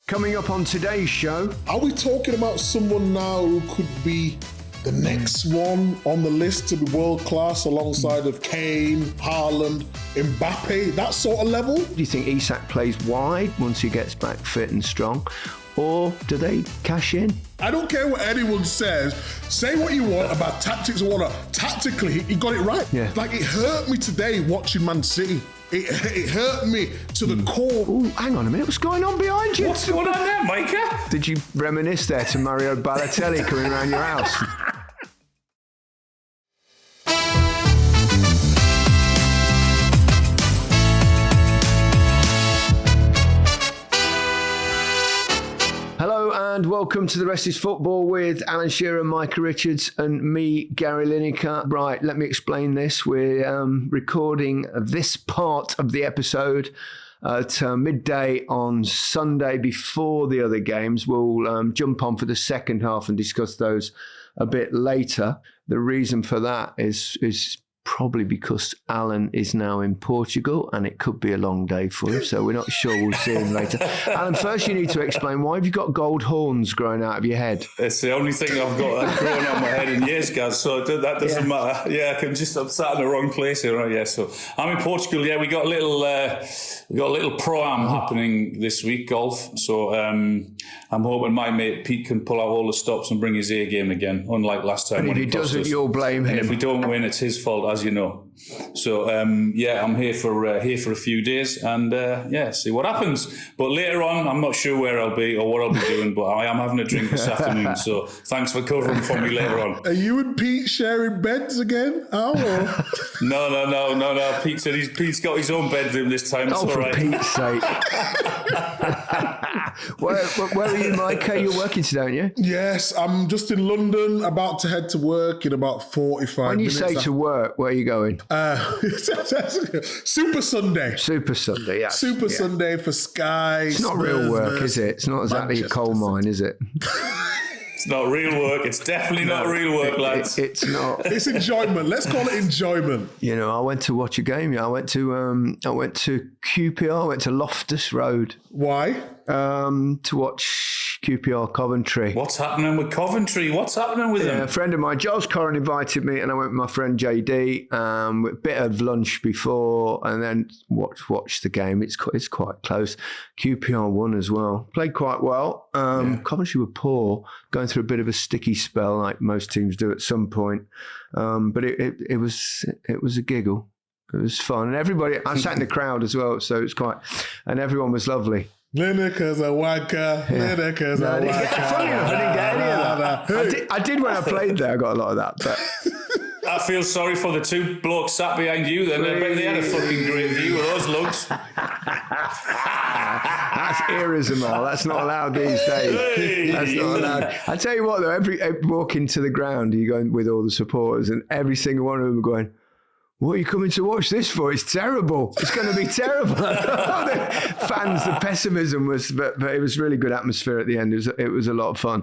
Coming up on today's show. Are we talking about someone now who could be the next one on the list to be world class alongside of Kane, Haaland, Mbappe, that sort of level? Do you think Isak plays wide once he gets back fit and strong? Or do they cash in? I don't care what anyone says. Say what you want about tactics or whatnot. Tactically, he got it right. Yeah. Like, it hurt me today watching Man City. It hurt me to the core. Ooh, hang on a minute. What's going on behind you? What's going on there, Micah? Did you reminisce there to Mario Balotelli coming around your house? Hello and welcome to The Rest is Football with Alan Shearer, Micah Richards and me, Gary Lineker. Right, let me explain this. We're recording this part of the episode at midday on Sunday before the other games. We'll jump on for the second half and discuss those a bit later. The reason for that is probably because Alan is now in Portugal and it could be a long day for him, so we're not sure. We'll see him later. Alan, first you need to explain, why have you got gold horns growing out of your head? It's the only thing I've got that's growing out of my head in years, guys, so that doesn't matter. Yeah, I'm sat in the wrong place here, right? Yeah, so I'm in Portugal. Yeah, we got a little pro-am happening this week, golf, so I'm hoping my mate Pete can pull out all the stops and bring his A game again, unlike last time. And if he doesn't, you'll blame him. And if we don't win, it's his fault, as you know. So I'm here for a few days and see what happens. But later on, I'm not sure where I'll be or what I'll be doing, but I am having a drink this afternoon. So thanks for covering for me later on. Are you and Pete sharing beds again? No. Pete said Pete's got his own bedroom this time. It's all right. For Pete's sake. Where are you, Micah? You're working today, aren't you? Yes, I'm just in London, about to head to work in about 45 When you minutes. say to work, where are you going? Super Sunday. Super Sunday, yeah. Sunday for Sky. It's not real work, is it? It's not exactly a coal mine, is it? It's not real work. It's definitely not real work, lads. It's not. It's enjoyment. Let's call it enjoyment. You know, I went to watch a game. Yeah, I went to QPR. I went to Loftus Road. Why? To watch QPR Coventry. What's happening with Coventry? What's happening with them? A friend of mine, Giles Corrin, invited me, and I went with my friend JD. A bit of lunch before, and then watch the game. It's quite close. QPR won as well. Played quite well. Coventry were poor, going through a bit of a sticky spell, like most teams do at some point. But it was a giggle. It was fun, and everybody. I sat in the crowd as well, so it's quite, and everyone was lovely. Lineker's a wanker. Lineker's a wanker. Funny enough, I didn't get any of that. I did when I played there. I got a lot of that, but. I feel sorry for the two blokes sat behind you then. They had a fucking great view of those lugs. That's erism, Al. That's not allowed these days. Hey. That's not allowed. I tell you what, though, every walk into the ground, you go with all the supporters, and every single one of them are going, "What are you coming to watch this for? It's terrible. It's going to be terrible." The fans, the pessimism was, but it was really good atmosphere at the end. It was a lot of fun.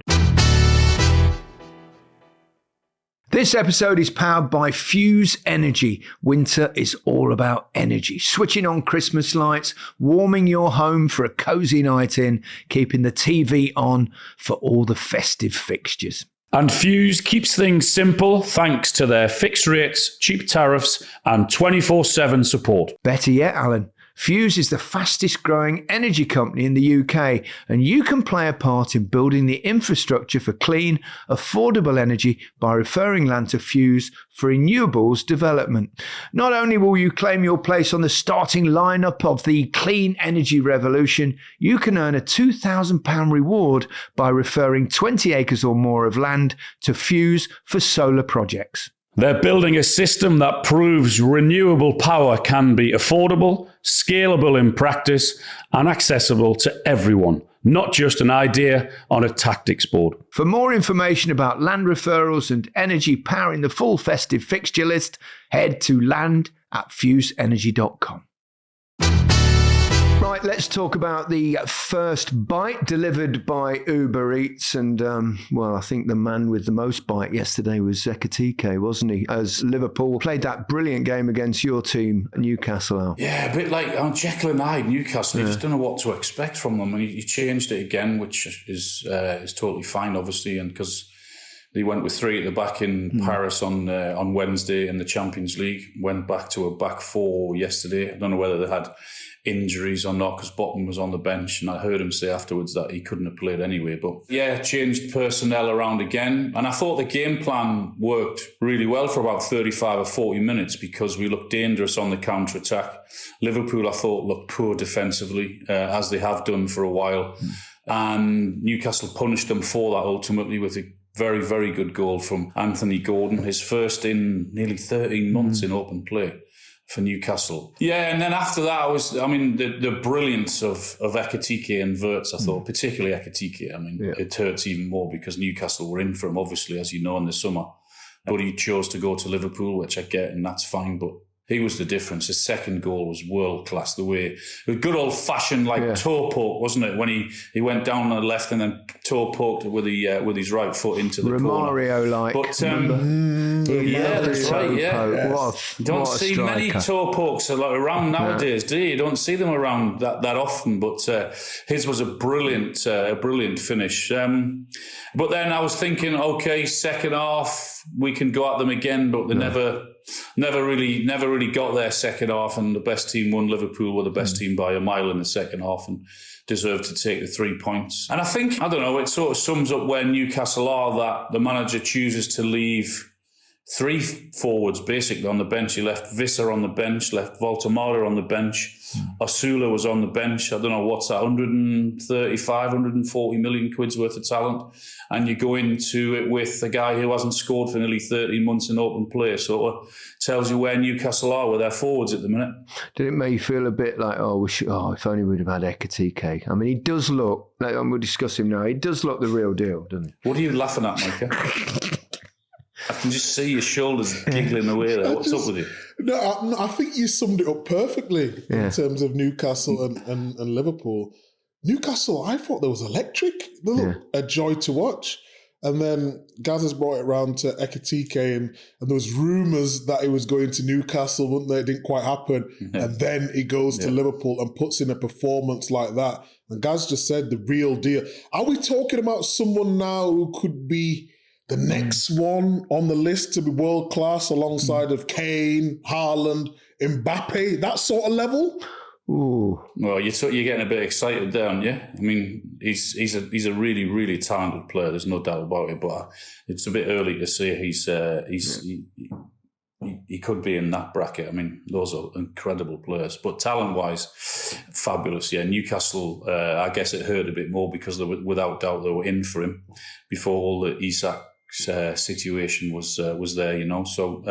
This episode is powered by Fuse Energy. Winter is all about energy. Switching on Christmas lights, warming your home for a cozy night in, keeping the TV on for all the festive fixtures. And Fuse keeps things simple thanks to their fixed rates, cheap tariffs, and 24/7 support. Better yet, Alan, Fuse is the fastest growing energy company in the UK, and you can play a part in building the infrastructure for clean, affordable energy by referring land to Fuse for renewables development. Not only will you claim your place on the starting lineup of the clean energy revolution, you can earn a £2,000 reward by referring 20 acres or more of land to Fuse for solar projects. They're building a system that proves renewable power can be affordable, scalable in practice, and accessible to everyone, not just an idea on a tactics board. For more information about land referrals and energy powering the full festive fixture list, head to land@fuseenergy.com. Right, let's talk about the first bite delivered by Uber Eats. And, I think the man with the most bite yesterday was Ekitike, wasn't he? As Liverpool played that brilliant game against your team, Newcastle. Al. Yeah, a bit like on Jekyll and Hyde, Newcastle. You just don't know what to expect from them. And he changed it again, which is totally fine, obviously, and because they went with 3 at the back in Paris on Wednesday in the Champions League, went back to a back 4 yesterday. I don't know whether they had injuries or not, because Bottom was on the bench, and I heard him say afterwards that he couldn't have played anyway. But yeah, changed personnel around again, and I thought the game plan worked really well for about 35 or 40 minutes because we looked dangerous on the counter-attack. Liverpool, I thought, looked poor defensively, as they have done for a while, and Newcastle punished them for that ultimately with a very, very good goal from Anthony Gordon, his first in nearly 13 months in open play for Newcastle. Yeah, and then after that, the brilliance of Ekitike and Wirtz, I thought, particularly Ekitike. It hurts even more because Newcastle were in for him, obviously, as you know, in the summer. But he chose to go to Liverpool, which I get, and that's fine. But he was the difference. His second goal was world class. The way, a good old fashioned toe poke, wasn't it? When he went down on the left and then toe poked it with his right foot into the Romario corner. But that's right. Yeah, yes. You don't see many toe pokes around nowadays, do you? You don't see them around that often. But his was a brilliant finish. But then I was thinking, okay, second half we can go at them again, but they never really got their second half, and the best team won. Liverpool were the best team by a mile in the second half and deserved to take the 3 points. And I think, I don't know, it sort of sums up where Newcastle are, that the manager chooses to leave 3 forwards basically on the bench. He left Visser on the bench, left Voltemada on the bench. Osula was on the bench. I don't know, what's that, 135, 140 million quid's worth of talent. And you go into it with a guy who hasn't scored for nearly 13 months in open play. So it tells you where Newcastle are with their forwards at the minute. Did it make you feel a bit like, if only we'd have had Ekitike? I mean, he does look, we'll discuss him now, he does look the real deal, doesn't he? What are you laughing at, Micah? I can just see your shoulders giggling away there. What's up with you? No, I think you summed it up perfectly in terms of Newcastle and Liverpool. Newcastle, I thought there was electric. They looked a joy to watch. And then Gaz has brought it around to Ekitike, and there was rumours that he was going to Newcastle, wasn't there? It didn't quite happen. And then he goes to Liverpool and puts in a performance like that. And Gaz just said the real deal. Are we talking about someone now who could be the next one on the list to be world class alongside of Kane, Haaland, Mbappe, that sort of level? Ooh. Well, you're getting a bit excited there, aren't you? I mean, he's a really, really talented player. There's no doubt about it. But it's a bit early to say he could be in that bracket. I mean, those are incredible players. But talent-wise, fabulous. Yeah, Newcastle, I guess it hurt a bit more because without doubt they were in for him before all the Isak situation was there, you know. So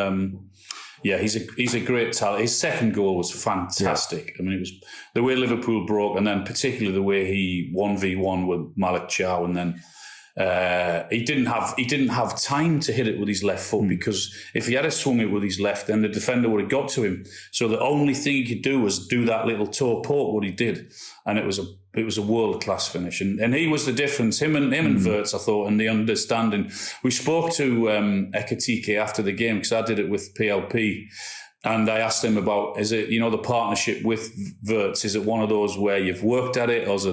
he's a great talent. His second goal was fantastic. I mean, it was the way Liverpool broke, and then particularly the way he 1v1 with Malik Chow, and then he didn't have time to hit it with his left foot, because if he had swung it with his left, then the defender would have got to him. So the only thing he could do was do that little toe poke, what he did, and it was a world-class finish, and he was the difference. Him and Wirtz, I thought, and the understanding. We spoke to Ekitike after the game, because I did it with PLP, and I asked him about, is it, the partnership with Wirtz, is it one of those where you've worked at it, or is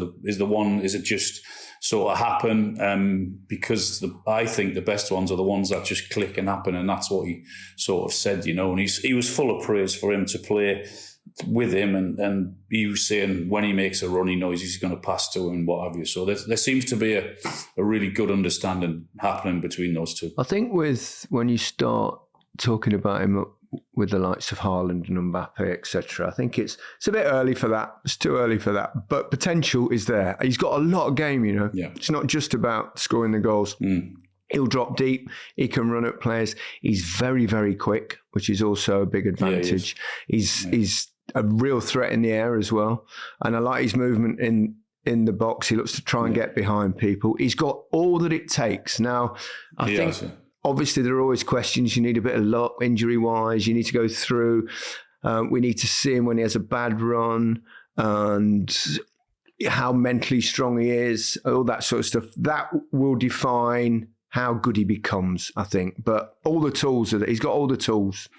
it just sort of happen? Because I think the best ones are the ones that just click and happen, and that's what he sort of said, and he was full of praise for him to play with him, and he was saying when he makes a run, he knows he's going to pass to him and what have you. So there seems to be a really good understanding happening between those two. I think when you start talking about him with the likes of Haaland and Mbappe, etc., I think it's a bit early for that. It's too early for that. But potential is there. He's got a lot of game, Yeah. It's not just about scoring the goals. He'll drop deep. He can run at players. He's very, very quick, which is also a big advantage. He's a real threat in the air as well. And I like his movement in the box. He looks to try and get behind people. He's got all that it takes. Now, I think obviously there are always questions. You need a bit of luck injury-wise. You need to go through. We need to see him when he has a bad run. and how mentally strong he is, all that sort of stuff. That will define how good he becomes, I think. But all the tools are there. He's got all the tools.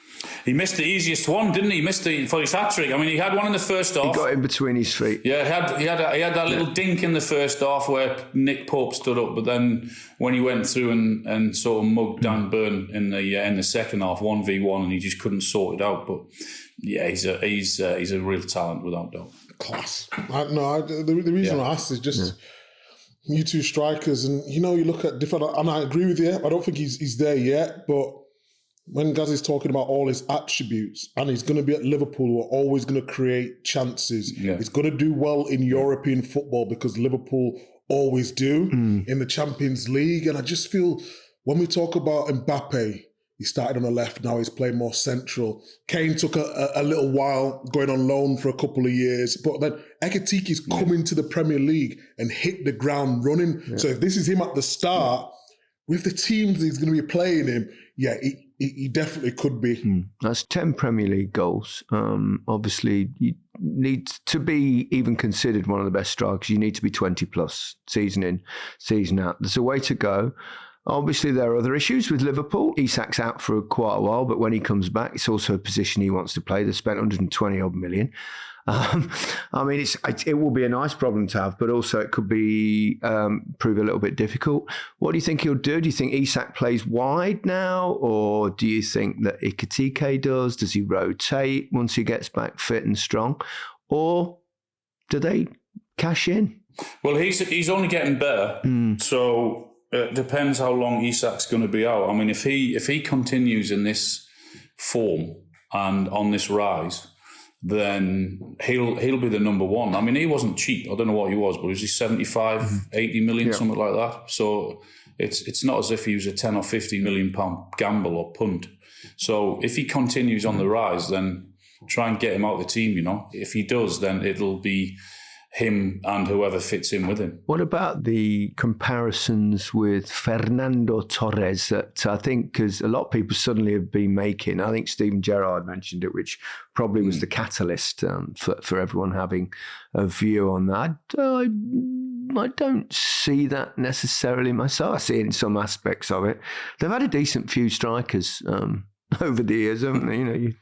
He missed the easiest one, didn't he? He missed for his hat-trick. I mean, he had one in the first half. He got in between his feet. Yeah, he had that little dink in the first half where Nick Pope stood up, but then when he went through and sort of mugged Dan Burn in the second half, 1v1, and he just couldn't sort it out. But yeah, he's a real talent without doubt. Class. The reason I asked is just you two strikers, and you look at different, and I agree with you. I don't think he's there yet, but when Gaz is talking about all his attributes, and he's going to be at Liverpool, who are always going to create chances. Yeah. He's going to do well in European football because Liverpool always do in the Champions League. And I just feel when we talk about Mbappe, he started on the left, now he's playing more central. Kane took a little while going on loan for a couple of years, but then Ekitike's come into the Premier League and hit the ground running. Yeah. So if this is him at the start, with the teams he's going to be playing in, he definitely could be. That's 10 Premier League goals. Obviously, you need to be even considered one of the best strikers. You need to be 20 plus, season in, season out. There's a way to go. Obviously, there are other issues with Liverpool. Isak's out for quite a while, but when he comes back, it's also a position he wants to play. They've spent 120 odd million. I mean, it will be a nice problem to have, but also it could be prove a little bit difficult. What do you think he'll do? Do you think Isak plays wide now, or do you think that Ekitike does? Does he rotate once he gets back fit and strong, or do they cash in? Well, he's only getting better, so. It depends how long Isak's going to be out. I mean, if he continues in this form and on this rise, then he'll be the number one. I mean, he wasn't cheap. I don't know what he was, but was he 75, 80 million, something like that? So it's not as if he was a 10 or 50 million pound gamble or punt. So if he continues on the rise, then try and get him out of the team, If he does, then it'll be him and whoever fits in with him. What about the comparisons with Fernando Torres that I think, because a lot of people suddenly have been making, I think Steven Gerrard mentioned it, which probably was the catalyst for everyone having a view on that. I don't see that necessarily myself. I see it in some aspects of it. They've had a decent few strikers over the years, haven't they?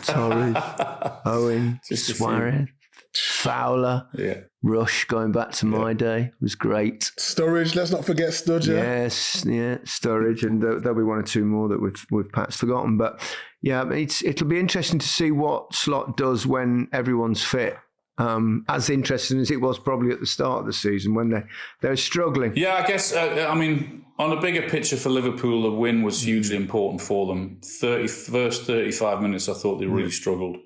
Torres, Owen, Suarez. Fowler, Rush, going back to my day, was great. Sturridge, let's not forget Sturridge. Yes, Sturridge, and there'll be one or two more that we've perhaps forgotten. But it'll be interesting to see what Slot does when everyone's fit. As interesting as it was probably at the start of the season when they were struggling. Yeah, I guess, on a bigger picture for Liverpool, the win was hugely important for them. First 35 minutes, I thought they really struggled.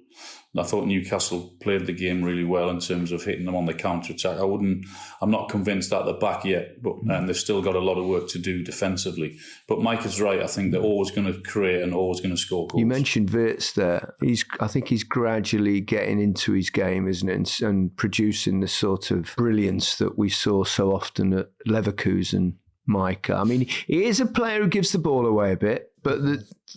I thought Newcastle played the game really well in terms of hitting them on the counter-attack. I'm not convinced at the back yet, but they've still got a lot of work to do defensively. But Mike is right. I think they're always going to create and always going to score goals. You mentioned Wirtz there. I think he's gradually getting into his game, isn't it? And producing the sort of brilliance that we saw so often at Leverkusen, Mike. I mean, he is a player who gives the ball away a bit, but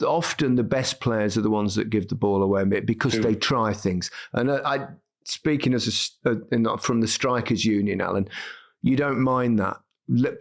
often the best players are the ones that give the ball away a bit because they try things. And speaking from the Strikers Union, Alan, you don't mind that.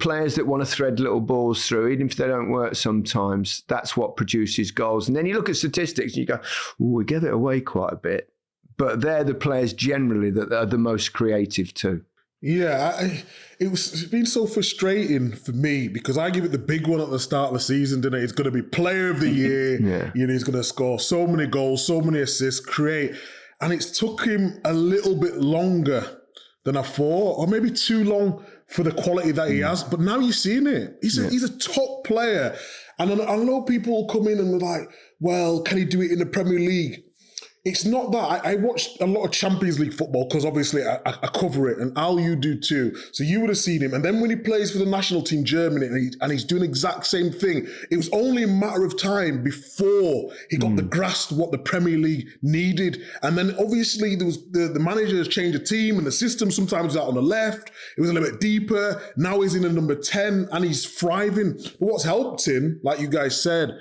Players that want to thread little balls through, even if they don't work sometimes, that's what produces goals. And then you look at statistics and you go, we give it away quite a bit. But they're the players generally that are the most creative too. Yeah, it's been so frustrating for me because I give it the big one at the start of the season, didn't it? It's going to be player of the year. He's going to score so many goals, so many assists, create. And it's took him a little bit longer than I thought, or maybe too long for the quality that he has. But now you're seeing it. He's a top player. And I know people will come in and be like, well, can he do it in the Premier League? It's not that. I watched a lot of Champions League football because obviously I cover it, and Al, you do too. So you would have seen him. And then when he plays for the national team Germany and he's doing the exact same thing, it was only a matter of time before he got the grasp of what the Premier League needed. And then obviously there was the managers changed the team and the system sometimes out on the left. It was a little bit deeper. Now he's in the number 10 and he's thriving. But what's helped him, like you guys said,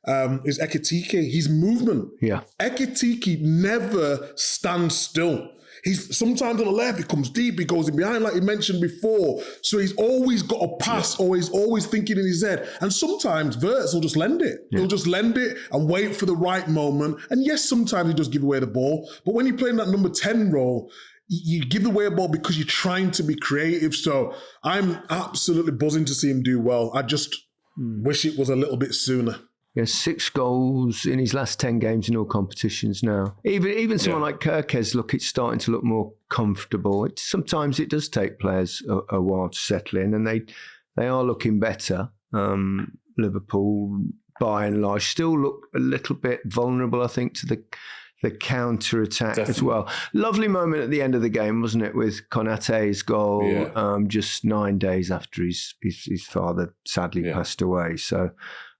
is Ekitike, his movement. Yeah. Ekitike never stands still. He's sometimes on the left, he comes deep, he goes in behind, like you mentioned before. So he's always got a pass, or he's always thinking in his head. And sometimes Wirtz will just lend it. He'll just lend it and wait for the right moment. And yes, sometimes he does give away the ball. But when you're playing that number 10 role, you give away a ball because you're trying to be creative. So I'm absolutely buzzing to see him do well. I just wish it was a little bit sooner. He has 6 goals in his last 10 games in all competitions now. Even someone like Kirkes, it's starting to look more comfortable. Sometimes it does take players a while to settle in, and they are looking better. Liverpool, by and large, still look a little bit vulnerable, I think, to the counter-attack as well. Lovely moment at the end of the game, wasn't it, with Konaté's goal, just 9 days after his father sadly passed away. So,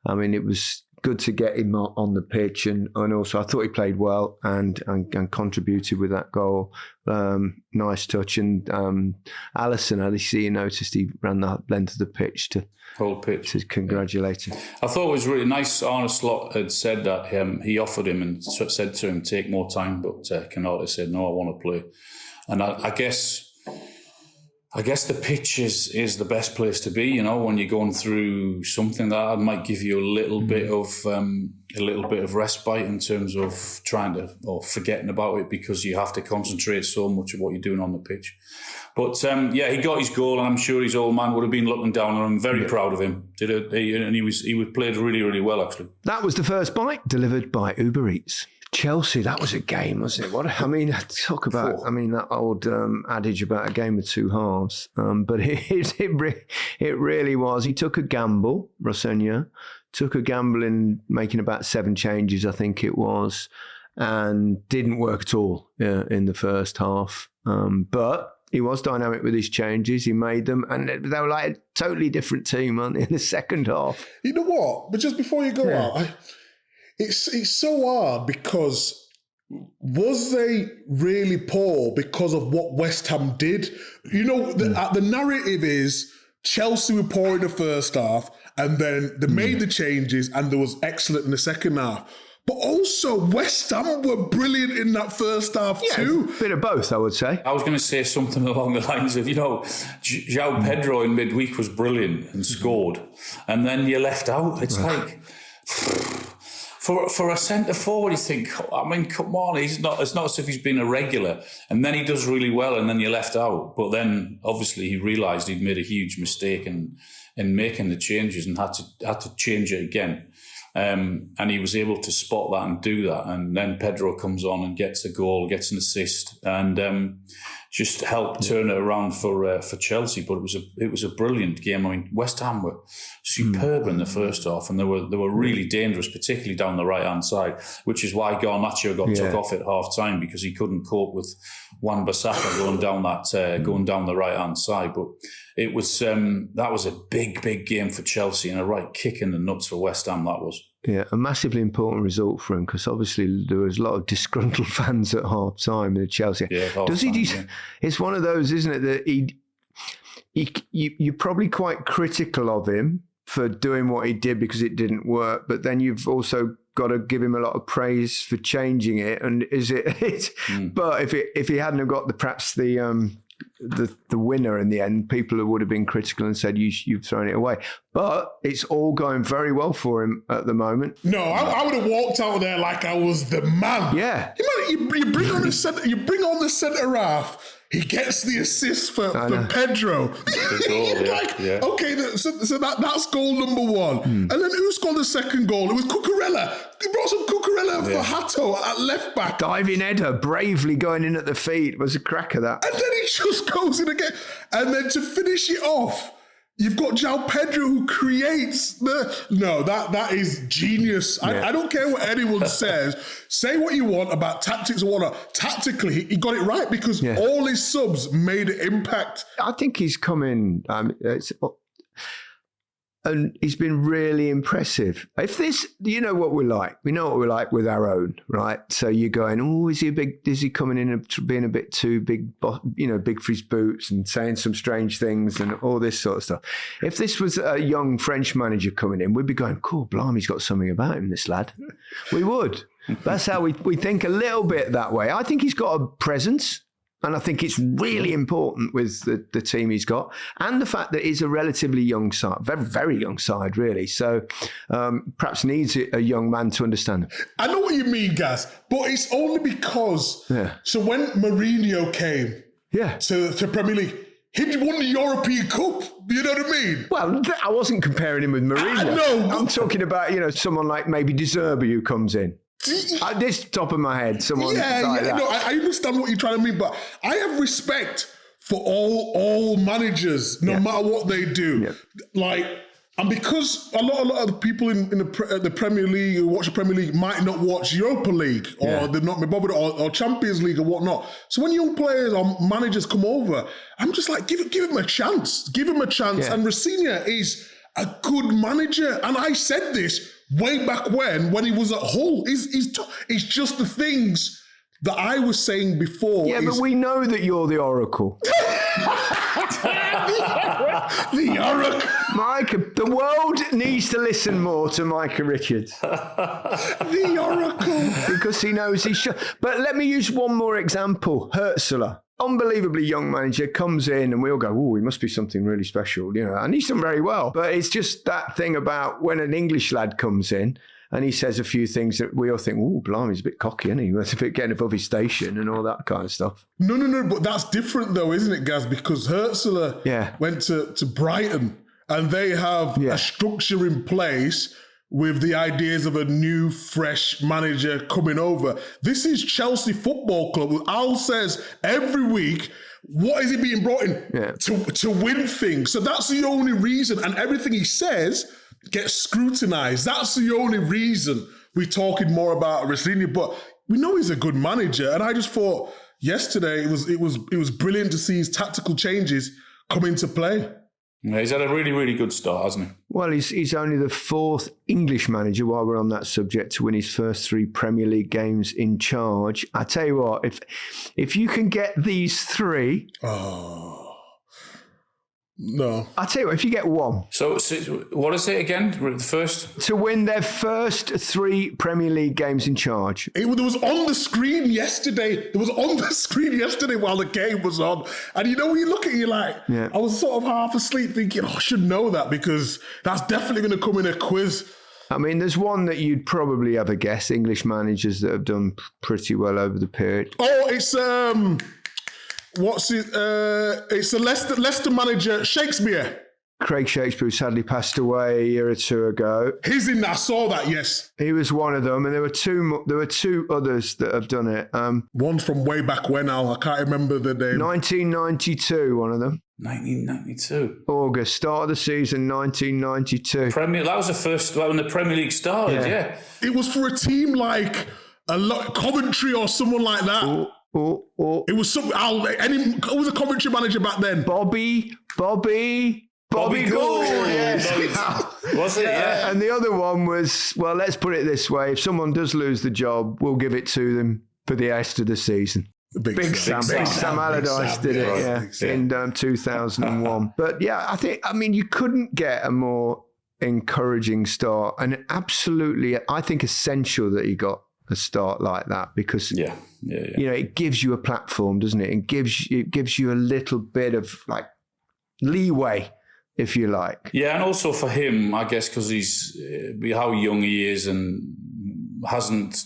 I mean, it was good to get him on the pitch, and also I thought he played well and contributed with that goal. Nice touch. And Alisson, I see you noticed he ran the length of the pitch to congratulate him. I thought it was really nice. Arne Slot had said that he offered him and said to him, take more time, but Konaté said, no, I want to play. And I guess the pitch is the best place to be, when you're going through something that might give you a little bit of respite in terms of forgetting about it, because you have to concentrate so much of what you're doing on the pitch. But he got his goal, and I'm sure his old man would have been looking down on him. Very proud of him. He played really, really well, actually. That was the first bite delivered by Uber Eats. Chelsea, that was a game, wasn't it? Talk about that old adage about a game with 2 halves. But it really was. He took a gamble, Rosenior, in making about 7 changes, I think it was, and didn't work at all in the first half. But he was dynamic with his changes. He made them, and they were like a totally different team, weren't they, in the second half? You know what? But just before you go out, it's so hard, because was they really poor because of what West Ham did? The narrative is Chelsea were poor in the first half, and then they made the changes and there was excellent in the second half. But also West Ham were brilliant in that first half too. A bit of both, I would say. I was going to say something along the lines of, João Pedro in midweek was brilliant and scored, and then you're left out. It's like... For a centre forward, you think, come on, it's not as if he's been a regular. And then he does really well, and then you're left out. But then, obviously, he realised he'd made a huge mistake in making the changes and had to change it again. And he was able to spot that and do that. And then Pedro comes on and gets a goal, gets an assist, and just helped turn it around for Chelsea. But it was a brilliant game. I mean, West Ham were superb in the first half, and they were really dangerous, particularly down the right hand side, which is why Garnacho got took off at half time, because he couldn't cope with Wan-Bissaka going down the right hand side. But it was that was a big game for Chelsea, and a right kick in the nuts for West Ham. That was. Yeah, a massively important result for him, because obviously there was a lot of disgruntled fans at half time in Chelsea. Yeah, it's one of those, isn't it, that you're probably quite critical of him for doing what he did because it didn't work, but then you've also got to give him a lot of praise for changing it. And but if he hadn't have got the winner in the end, people would have been critical and said you've thrown it away. But it's all going very well for him at the moment. No, I would have walked out there like I was the man. Yeah, you bring on the centre. You bring on the centre half. He gets the assist for Pedro. Okay, so that's goal number 1. And then who scored the second goal? It was Cucurella. He brought some Cucurella for Hato at left back. Diving header, bravely going in at the feet. Was a cracker, that. And then he just goes in again. And then to finish it off, you've got João Pedro who creates that is genius. I don't care what anyone says. Say what you want about tactics or whatnot. Tactically, he got it right, because all his subs made an impact. I think he's come in, and he's been really impressive. If this, you know what we're like. We know what we're like with our own, right? So you're going, is he coming in and being a bit too big, big for his boots and saying some strange things and all this sort of stuff. If this was a young French manager coming in, we'd be going, cool, blimey, he's got something about him, this lad. We would. That's how we think a little bit that way. I think he's got a presence. And I think it's really important with the team he's got, and the fact that he's a relatively young side, very, very young side, really. So perhaps needs a young man to understand him. I know what you mean, Gaz, but it's only because. Yeah. So when Mourinho came to Premier League, he won the European Cup. You know what I mean? Well, I wasn't comparing him with Mourinho. No. I'm talking about, someone like maybe De Zerbi who comes in. At this top of my head, someone like that. No, I understand what you're trying to mean, but I have respect for all managers, no matter what they do. Yeah. And because a lot of the people in the Premier League who watch the Premier League might not watch Europa League, or they're not bothered, or Champions League or whatnot. So when young players or managers come over, I'm just like, give him a chance. Give him a chance. Yeah. And Rosenior is a good manager. And I said this way back when he was at Hull. It's just the things that I was saying before. Yeah, but we know that you're the Oracle. The Oracle. Micah, the world needs to listen more to Micah Richards. The Oracle. Because he knows he should. But let me use one more example. Huertzler. Unbelievably young manager, comes in and we all go, oh, he must be something really special, and he's done very well. But it's just that thing about when an English lad comes in and he says a few things that we all think, oh, blimey, he's a bit cocky, isn't he? He's a bit getting above his station and all that kind of stuff. No, but that's different though, isn't it, Gaz? Because Huertzler went to Brighton and they have a structure in place with the ideas of a new, fresh manager coming over. This is Chelsea Football Club. Al says every week, what is he being brought in? To win things. So that's the only reason. And everything he says gets scrutinised. That's the only reason we're talking more about Rosenior. But we know he's a good manager. And I just thought yesterday it was brilliant to see his tactical changes come into play. Yeah, he's had a really, really good start, hasn't he? Well, he's only the fourth English manager, while we're on that subject, to win his first 3 Premier League games in charge. I tell you what, if you can get these 3... No. I tell you what, if you get one. So what is it again? The first? To win their first 3 Premier League games in charge. It was on the screen yesterday. While the game was on. And when you look at it, I was sort of half asleep thinking, I should know that because that's definitely going to come in a quiz. I mean, there's one that you'd probably have a guess, English managers that have done pretty well over the period. Oh, it's... it's the Leicester manager, Shakespeare. Craig Shakespeare, who sadly passed away a year or 2 ago. He's in that. I saw that, yes. He was one of them, and there were two others that have done it. One's from way back when, Al. I can't remember the name. 1992, one of them. 1992. August, start of the season, 1992. That was the first when the Premier League started, yeah. It was for a team like Coventry or someone like that. It was some. Who was a Coventry manager back then? Bobby Gould. Yes. Was it? Yeah. And the other one was, well, let's put it this way: if someone does lose the job, we'll give it to them for the rest of the season. Big Sam Allardyce did it, in 2001. But you couldn't get a more encouraging start, and absolutely, I think essential that he got a start like that because it gives you a platform, doesn't it? It gives you a little bit of leeway, if you like. Yeah, and also for him, I guess, because he's how young he is and hasn't.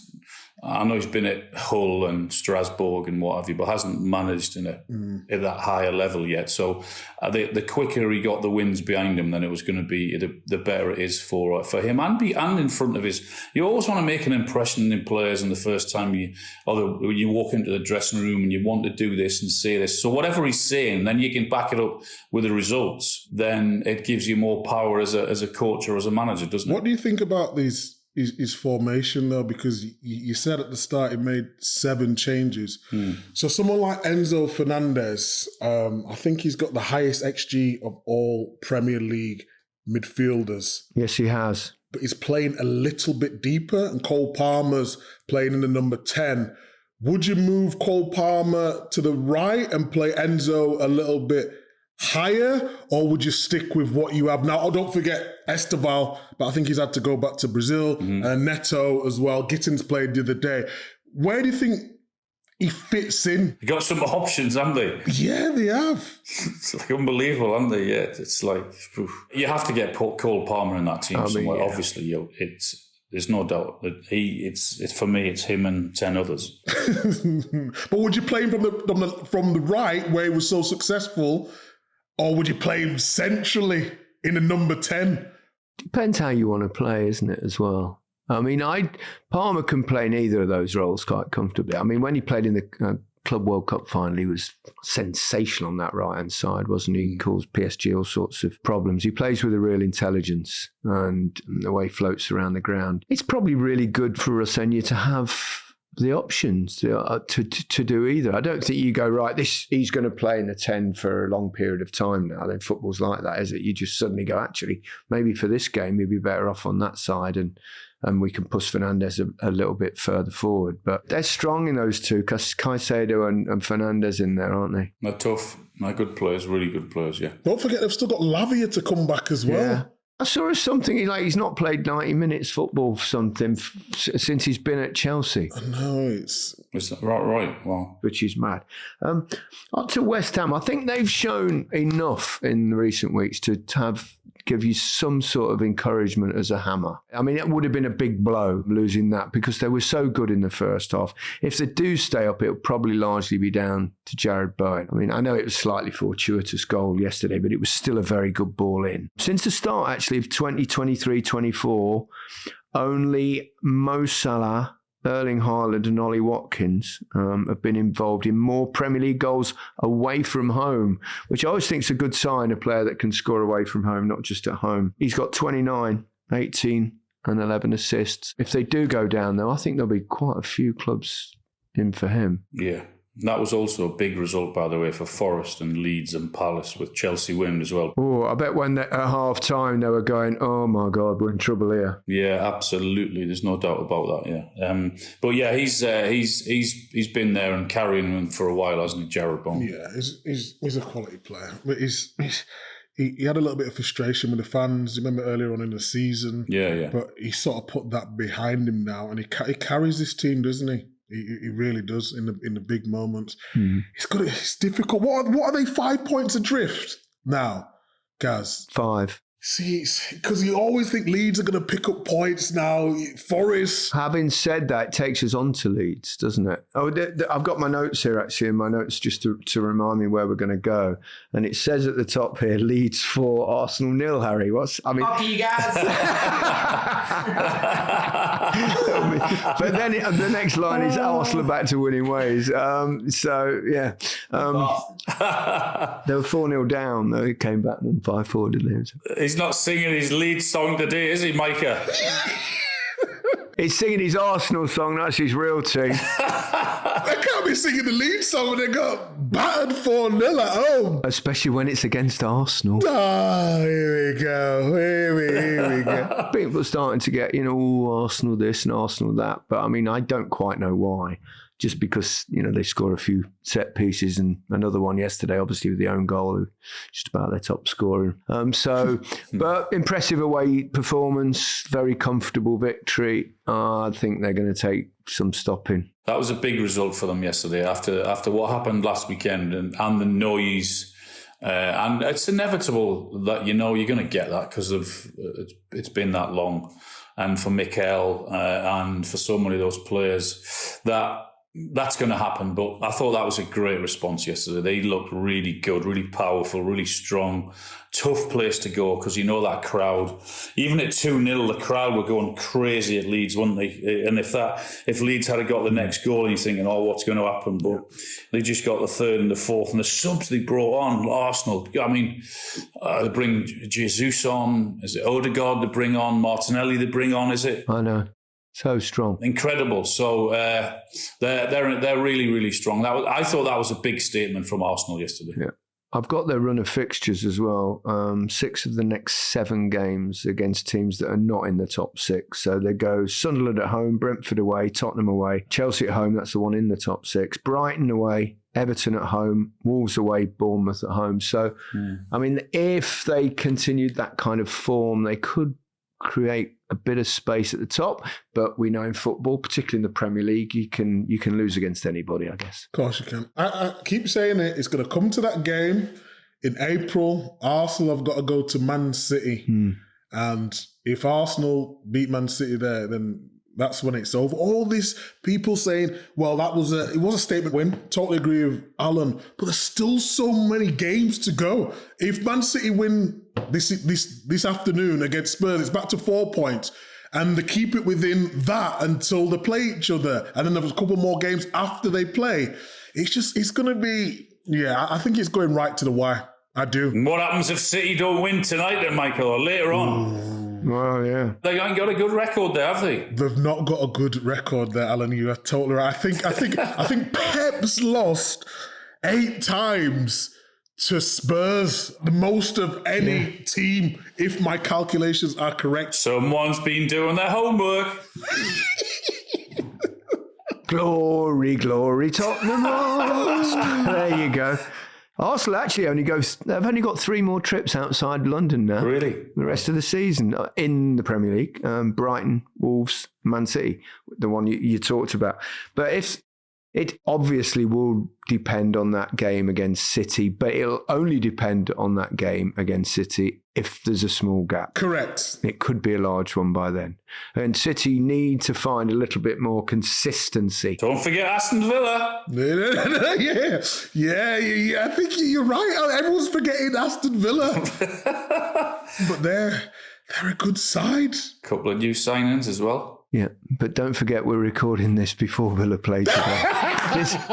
I know he's been at Hull and Strasbourg and what have you, but hasn't managed at that higher level yet. So the quicker he got the wins behind him, then it was going to be the better it is for him and in front of his. You always want to make an impression in players in the first time you walk into the dressing room and you want to do this and say this. So whatever he's saying, then you can back it up with the results. Then it gives you more power as a coach or as a manager, doesn't it? What do you think about his formation though? Because you said at the start he made 7 changes. So someone like Enzo Fernandez, I think he's got the highest XG of all Premier League midfielders. Yes, he has. But he's playing a little bit deeper, and Cole Palmer's playing in the number 10. Would you move Cole Palmer to the right and play Enzo a little bit higher, or would you stick with what you have now? Oh, don't forget Esteval, but I think he's had to go back to Brazil. Neto as well. Gittins played the other day. Where do you think he fits in. You got some options, haven't they? Yeah, they have. It's like unbelievable, aren't they? Yeah, it's like you have to get Cole Palmer in that team somewhere. Yeah. Obviously, there's no doubt that it's for me. It's him and 10 others. But would you play him from the right where he was so successful, or would you play him centrally in a number 10? Depends how you want to play, isn't it, as well? I mean, Palmer can play in either of those roles quite comfortably. I mean, when he played in the Club World Cup final, he was sensational on that right-hand side, wasn't he? He caused PSG all sorts of problems. He plays with a real intelligence and the way he floats around the ground. It's probably really good for Rossegna to have the options to do either. I don't think you go, right, he's going to play in the 10 for a long period of time now. Then football's like that, is it? You just suddenly go, actually, maybe for this game, you'd be better off on that side and we can push Fernandes a little bit further forward. But they're strong in those two, because Caicedo and Fernandes in there, aren't they? They're tough. They're good players, really good players, yeah. Don't forget, they've still got Lavia to come back as well. Yeah. I saw something he's not played 90 minutes football since he's been at Chelsea. I know, Is that right? Wow. Which is mad. Up to West Ham, I think they've shown enough in recent weeks to give you some sort of encouragement as a hammer. I mean, it would have been a big blow losing that, because they were so good in the first half. If they do stay up, it'll probably largely be down to Jared Bowen. I mean, I know it was a slightly fortuitous goal yesterday, but it was still a very good ball in. Since the start, actually, of 2023-24, only Mo Salah, Erling Haaland and Ollie Watkins have been involved in more Premier League goals away from home, which I always think is a good sign, a player that can score away from home, not just at home. He's got 29, 18 and 11 assists. If they do go down, though, I think there'll be quite a few clubs in for him. Yeah. That was also a big result, by the way, for Forest and Leeds and Palace, with Chelsea winning as well. Oh, I bet when at half-time they were going, oh my God, we're in trouble here. Yeah, absolutely. There's no doubt about that, yeah. But yeah, he's been there and carrying them for a while, hasn't he, Jared Bowen? Yeah, he's a quality player. But he had a little bit of frustration with the fans. Remember earlier on in the season? Yeah. But he sort of put that behind him now, and he carries this team, doesn't he? He really does in the big moments. Mm. It's difficult. What are they 5 points adrift now, Gaz? 5. See, because you always think Leeds are going to pick up points now. Forest. Having said that, it takes us on to Leeds, doesn't it? Oh, I've got my notes here, actually, in my notes just to remind me where we're going to go. And it says at the top here, Leeds 4, Arsenal 0, Harry. Fuck you guys. But then the next line is Arsenal back to winning ways. So, yeah. They were 4-0 down, though. It came back 5-4, didn't they? He's not singing his lead song today, is he, Micah? He's singing his Arsenal song. That's his real team. They can't be singing the lead song when they got battered 4-0 at home. Especially when it's against Arsenal. Here we go. People are starting to get, Arsenal this and Arsenal that. But, I mean, I don't quite know why. Just because, they score a few set pieces, and another one yesterday, obviously, with the own goal, just about their top scorer. But impressive away performance, very comfortable victory. I think they're going to take some stopping. That was a big result for them yesterday after what happened last weekend and the noise. And it's inevitable that, you're going to get that because of it's been that long. And for Mikel and for so many of those players, that's going to happen. But I thought that was a great response yesterday. They looked really good, really powerful, really strong. Tough place to go because that crowd, even at 2-0, the crowd were going crazy at Leeds, weren't they? And if Leeds had got the next goal, and you're thinking, what's going to happen? But they just got the third and the fourth, and the subs they brought on, Arsenal. I mean, they bring Jesus on. Is it Odegaard they bring on? Martinelli they bring on? Is it? I know. So strong. Incredible. So they're really, really strong. I thought that was a big statement from Arsenal yesterday. Yeah. I've got their run of fixtures as well. 6 of the next 7 games against teams that are not in the top 6. So they go Sunderland at home, Brentford away, Tottenham away, Chelsea at home, that's the one in the top 6, Brighton away, Everton at home, Wolves away, Bournemouth at home. So, I mean, if they continued that kind of form, they could create a bit of space at the top. But we know in football, particularly in the Premier League, you can lose against anybody, I guess. Of course you can. I keep saying it. It's going to come to that game in April. Arsenal have got to go to Man City. And if Arsenal beat Man City there, then that's when it's over. All these people saying, well, it was a statement win. Totally agree with Alan. But there's still so many games to go. If Man City win this afternoon against Spurs, it's back to 4 points. And they keep it within that until they play each other. And then there's a couple more games after they play. It's going to be, I think it's going right to the wire. I do. And what happens if City don't win tonight then, Michael, or later on? Well, yeah. They haven't got a good record there, have they? They've not got a good record there, Alan. You are totally right. I think Pep's lost 8 times to Spurs, the most of any team, if my calculations are correct. Someone's been doing their homework. Glory, glory, Tottenham. There you go. Arsenal actually they've only got 3 more trips outside London now. Really? The rest of the season in the Premier League. Brighton, Wolves, Man City, the one you talked about. But it obviously will depend on that game against City, but it'll only depend on that game against City if there's a small gap. Correct. It could be a large one by then. And City need to find a little bit more consistency. Don't forget Aston Villa. Yeah. I think you're right. Everyone's forgetting Aston Villa. But they're a good side. Couple of new signings as well. Yeah, but don't forget we're recording this before Villa play today.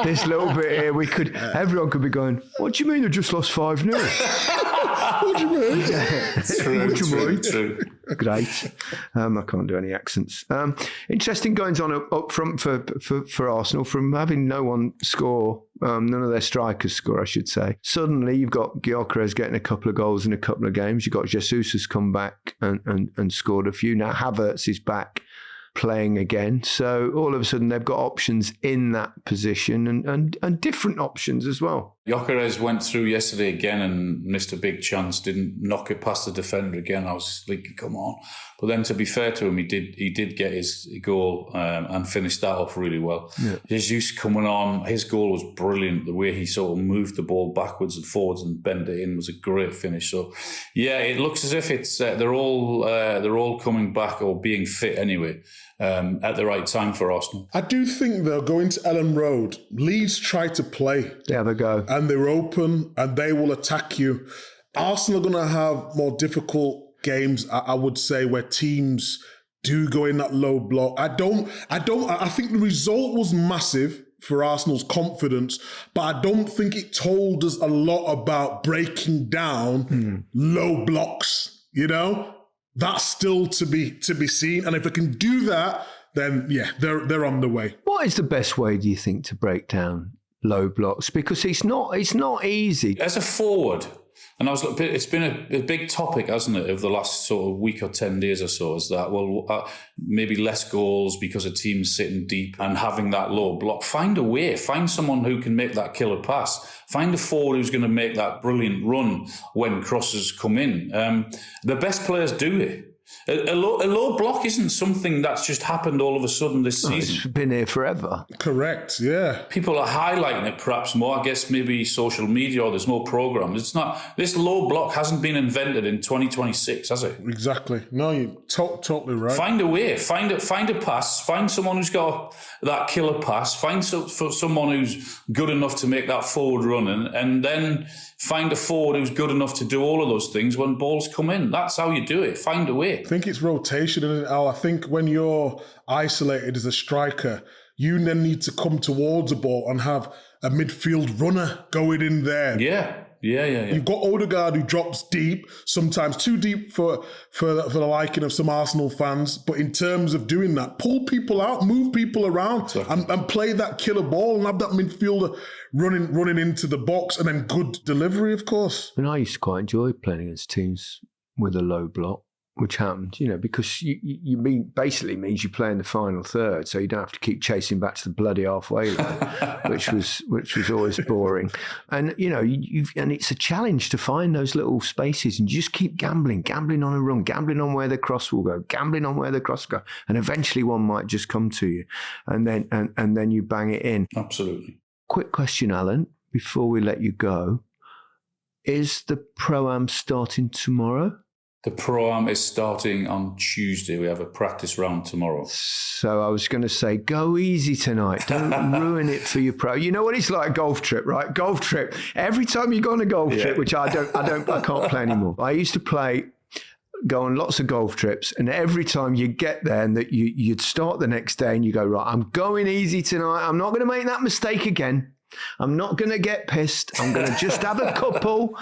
this little bit here, everyone could be going, what do you mean they just lost 5-0? What do you mean? True. Great. I can't do any accents. Interesting goings on up front for Arsenal from having no one score, none of their strikers score, I should say. Suddenly you've got Gyökeres getting a couple of goals in a couple of games. You've got Jesus has come back and scored a few. Now Havertz is back playing again. So all of a sudden they've got options in that position and different options as well. Gyökeres went through yesterday again and missed a big chance, didn't knock it past the defender again. I was thinking, come on. But then to be fair to him, he did get his goal and finished that off really well. Yeah. Jesus coming on, his goal was brilliant. The way he sort of moved the ball backwards and forwards and bent it in was a great finish. So yeah, it looks as if it's they're all coming back or being fit anyway. At the right time for Arsenal. I do think they'll go into Ellen Road. Leeds try to play. There they go. And they're open and they will attack you. Arsenal are going to have more difficult games, I would say, where teams do go in that low block. I think the result was massive for Arsenal's confidence, but I don't think it told us a lot about breaking down low blocks, you know? That's still to be seen. And if they can do that, then yeah, they're on the way. What is the best way, do you think, to break down low blocks? Because it's not easy. As a forward, and it's been a big topic, hasn't it, over the last sort of week or 10 days or so, is that, maybe less goals because a team's sitting deep and having that low block. Find a way. Find someone who can make that killer pass. Find a forward who's going to make that brilliant run when crosses come in. The best players do it. A low block isn't something that's just happened all of a sudden this season. It's been here forever. Correct, yeah. People are highlighting it perhaps more. I guess maybe social media or there's more programs. It's not. This low block hasn't been invented in 2026, has it? Exactly. No, you're totally right. Find a way. Find a pass. Find someone who's got that killer pass. Find someone who's good enough to make that forward run and then find a forward who's good enough to do all of those things when balls come in. That's how you do it. Find a way. I think it's rotation, isn't it, Al? I think when you're isolated as a striker, you then need to come towards a ball and have a midfield runner going in there. Yeah. You've got Odegaard who drops deep, sometimes too deep for the liking of some Arsenal fans. But in terms of doing that, pull people out, move people around, and play that killer ball and have that midfielder running into the box, and then good delivery, of course. And I used to quite enjoy playing against teams with a low block. which happened, because you basically means you play in the final third, so you don't have to keep chasing back to the bloody halfway line, which was always boring. And and it's a challenge to find those little spaces, and you just keep gambling on a run, gambling on where the cross will go, gambling on where the cross will go, and eventually one might just come to you, and then you bang it in. Absolutely. Quick question, Alan, before we let you go: is the Pro-Am starting tomorrow? The Pro-Am is starting on Tuesday. We have a practice round tomorrow. So I was going to say, go easy tonight. Don't ruin it for your pro. You know what it's like, golf trip, right? Golf trip. Every time you go on a golf trip, which I can't play anymore. I used to go on lots of golf trips, and every time you get there and that you'd start the next day and you go, right, I'm going easy tonight. I'm not going to make that mistake again. I'm not going to get pissed. I'm going to just have a couple.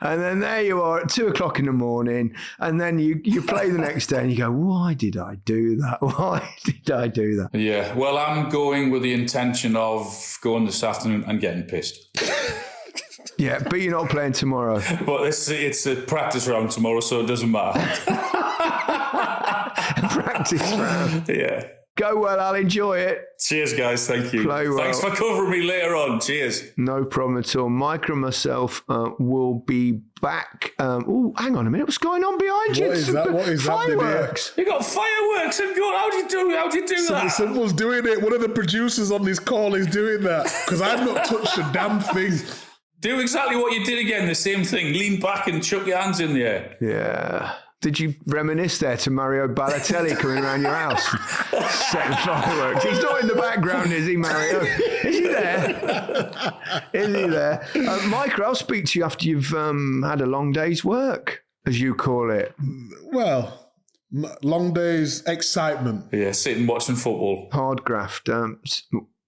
And then there you are at 2:00 in the morning. And then you play the next day and you go, why did I do that? Yeah. Well, I'm going with the intention of going this afternoon and getting pissed. Yeah, but you're not playing tomorrow. But it's a practice round tomorrow, so it doesn't matter. Practice round. Yeah. Go well, I'll enjoy it. Cheers, guys. Thank you. Play well. Thanks for covering me later on. Cheers. No problem at all. Mike and myself will be back. Oh, hang on a minute. What's going on behind you? What is fireworks. that? You got fireworks and go. How do you do that? Someone's doing it. One of the producers on this call is doing that because I've not touched a damn thing. Do exactly what you did again. The same thing. Lean back and chuck your hands in the air. Yeah. Did you reminisce there to Mario Balotelli coming around your house, setting fireworks? He's not in the background, is he, Mario? Is he there? Micah, I'll speak to you after you've had a long day's work, as you call it. Well, long day's excitement. Yeah, sitting watching football. Hard graft.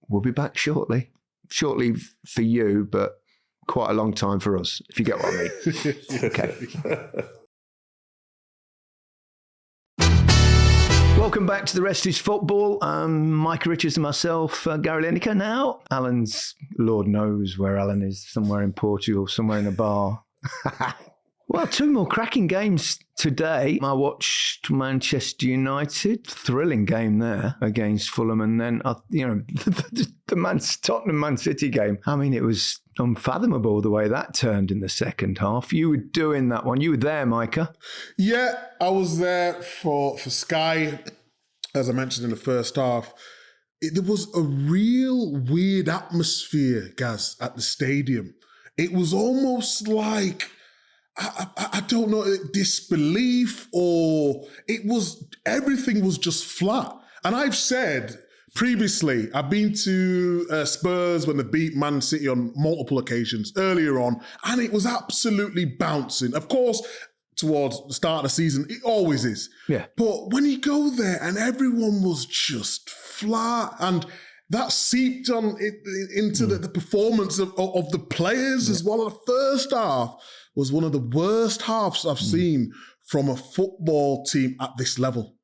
We'll be back shortly. Shortly for you, but quite a long time for us, if you get what I mean. Okay. Welcome back to The Rest is Football. Micah Richards and myself, Gary Lineker. Now, Alan's, Lord knows where Alan is, somewhere in Portugal, somewhere in a bar. Well, two more cracking games today. I watched Manchester United, thrilling game there against Fulham, and then the Tottenham Man City game. I mean, it was unfathomable the way that turned in the second half. You were doing that one. You were there, Micah. Yeah, I was there for Sky, as I mentioned in the first half. There was a real weird atmosphere, Gaz, at the stadium. It was almost like, I don't know, disbelief, or everything was just flat. And I've said previously, I've been to Spurs when they beat Man City on multiple occasions earlier on, and it was absolutely bouncing. Of course, towards the start of the season, it always is. Yeah. But when you go there and everyone was just flat, and that seeped on into the performance of the players as well. The first half was one of the worst halves I've seen from a football team at this level.